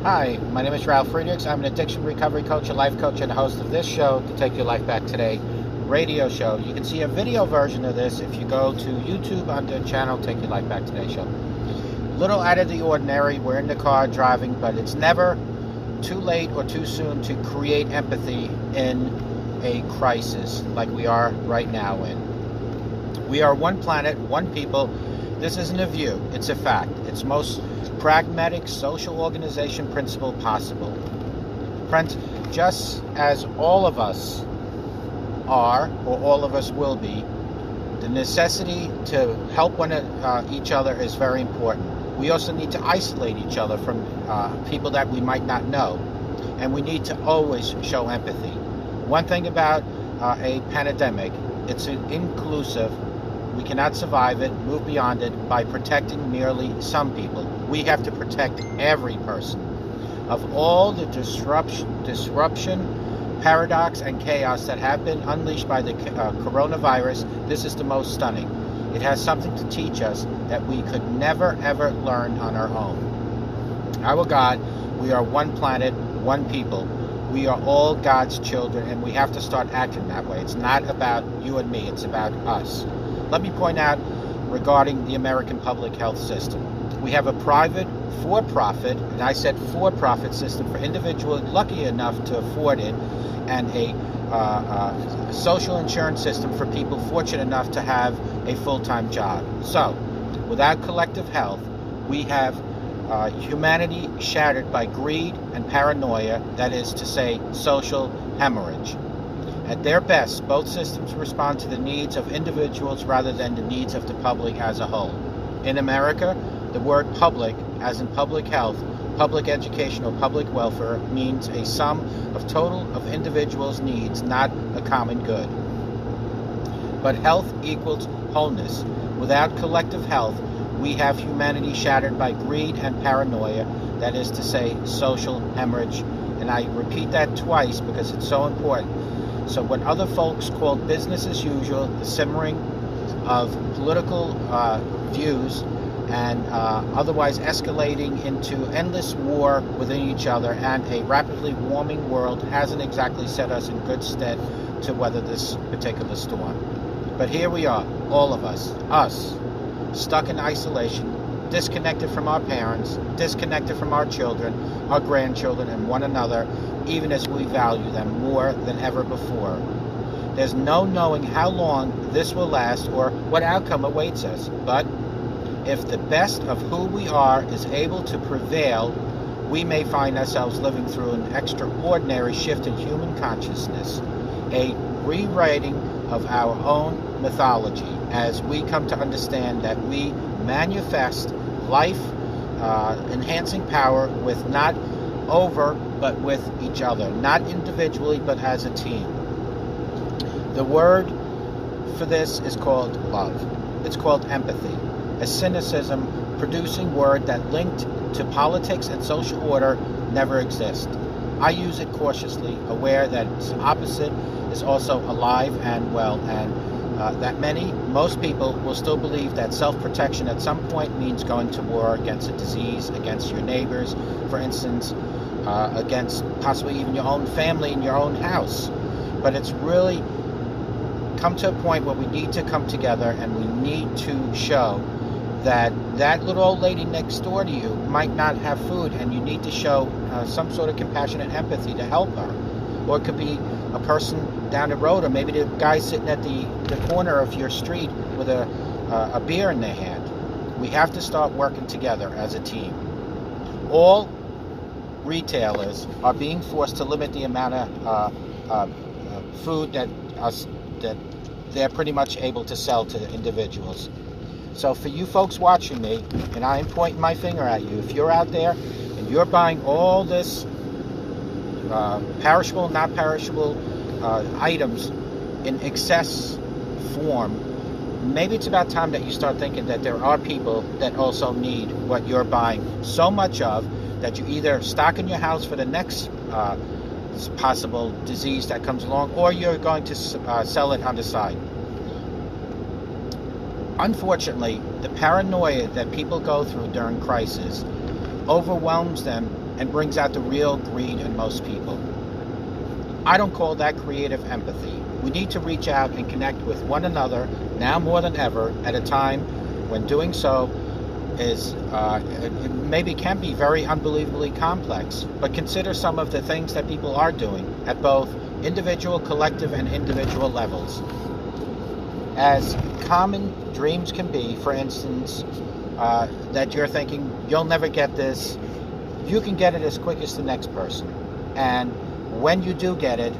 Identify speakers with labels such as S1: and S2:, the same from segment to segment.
S1: Hi, my name is Ralf Friedrichs. I'm an addiction recovery coach, a life coach, and the host of this show, To Take Your Life Back Today radio show. You can see a video version of this if you go to YouTube under channel Take Your Life Back Today show. Little out of the ordinary. We're in the car driving, but it's never too late or too soon to create empathy in a crisis like we are right now in. We are one planet, one people. This isn't a view, it's a fact. It's most pragmatic social organization principle possible. Friends, just as all of us are, or all of us will be, the necessity to help each other is very important. We also need to isolate each other from people that we might not know, and we need to always show empathy. One thing about a pandemic, it's inclusive. We cannot survive it, move beyond it by protecting merely some people. We have to protect every person. Of all the disruption, paradox, and chaos that have been unleashed by the coronavirus, this is the most stunning. It has something to teach us that we could never, ever learn on our own. Our God, we are one planet, one people. We are all God's children, and we have to start acting that way. It's not about you and me, it's about us. Let me point out regarding the American public health system. We have a private, for-profit, and I said for-profit system for individuals lucky enough to afford it, and a social insurance system for people fortunate enough to have a full-time job. So, without collective health, we have humanity shattered by greed and paranoia, that is to say, social hemorrhage. At their best, both systems respond to the needs of individuals rather than the needs of the public as a whole. In America, the word public, as in public health, public education, or public welfare, means a sum of total of individuals' needs, not a common good. But health equals wholeness. Without collective health, we have humanity shattered by greed and paranoia, that is to say, social hemorrhage. And I repeat that twice because it's so important. So what other folks call business as usual, the simmering of political views and otherwise escalating into endless war within each other and a rapidly warming world hasn't exactly set us in good stead to weather this particular storm. But here we are, all of us, stuck in isolation, disconnected from our parents, disconnected from our children, our grandchildren, and one another, even as we value them more than ever before. There's no knowing how long this will last or what outcome awaits us. But if the best of who we are is able to prevail, we may find ourselves living through an extraordinary shift in human consciousness, a rewriting of our own mythology as we come to understand that we manifest life enhancing power with not over but with each other, not individually but as a team. The word for this is called love. It's called empathy, a cynicism producing word that linked to politics and social order never exists. I use it cautiously, aware that its opposite is also alive and well, and that most people will still believe that self-protection at some point means going to war against a disease, against your neighbors, for instance, against possibly even your own family in your own house. But it's really come to a point where we need to come together and we need to show that that little old lady next door to you might not have food, and you need to show some sort of compassion and empathy to help her. Or it could be a person down the road, or maybe the guy sitting at the corner of your street with a beer in their hand. We have to start working together as a team. All retailers are being forced to limit the amount of food that they're pretty much able to sell to individuals. So for you folks watching me, and I am pointing my finger at you, if you're out there and you're buying all this perishable, not perishable items in excess form, maybe it's about time that you start thinking that there are people that also need what you're buying so much of that you either stock in your house for the next possible disease that comes along, or you're going to sell it on the side. Unfortunately, the paranoia that people go through during crisis overwhelms them and brings out the real greed in most people. I don't call that creative empathy. We need to reach out and connect with one another now more than ever, at a time when doing so is it maybe can be very unbelievably complex. But consider some of the things that people are doing at both individual, collective, and individual levels. As common dreams can be, for instance, that you're thinking, you'll never get this, you can get it as quick as the next person. And when you do get it,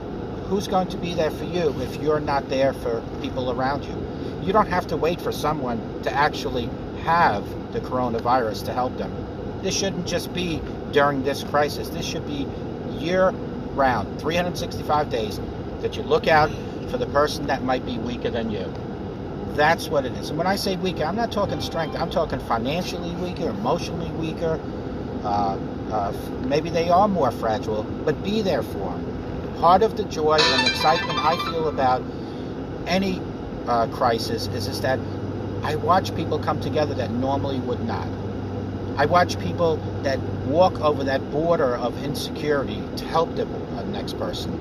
S1: who's going to be there for you if you're not there for people around you? You don't have to wait for someone to actually have the coronavirus to help them. This shouldn't just be during this crisis. This should be year-round, 365 days, that you look out for the person that might be weaker than you. That's what it is. And when I say weaker, I'm not talking strength. I'm talking financially weaker, emotionally weaker. Maybe they are more fragile, but be there for them. Part of the joy and excitement I feel about any crisis is that I watch people come together that normally would not. I watch people that walk over that border of insecurity to help the next person.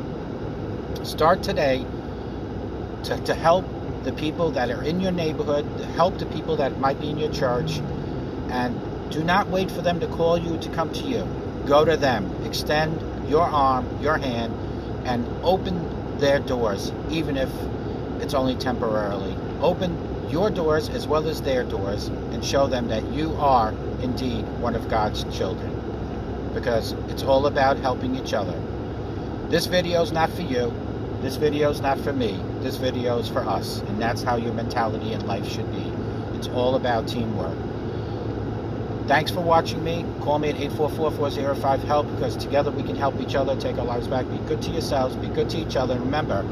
S1: Start today to help the people that are in your neighborhood, to help the people that might be in your church, and do not wait for them to call you to come to you. Go to them. Extend your arm, your hand, and open their doors, even if it's only temporarily. Open your doors as well as their doors, and show them that you are indeed one of God's children, because it's all about helping each other. This video is not for you. This video is not for me. This video is for us, and that's how your mentality in life should be. It's all about teamwork. Thanks for watching me. Call me at 844-405-HELP, because together we can help each other take our lives back. Be good to yourselves. Be good to each other. And remember,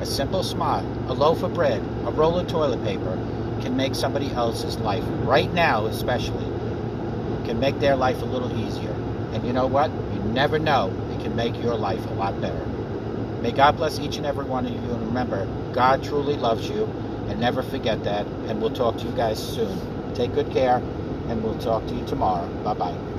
S1: a simple smile, a loaf of bread, a roll of toilet paper can make somebody else's life, right now especially, can make their life a little easier. And you know what? You never know. It can make your life a lot better. May God bless each and every one of you. And remember, God truly loves you. And never forget that. And we'll talk to you guys soon. Take good care. And we'll talk to you tomorrow. Bye-bye.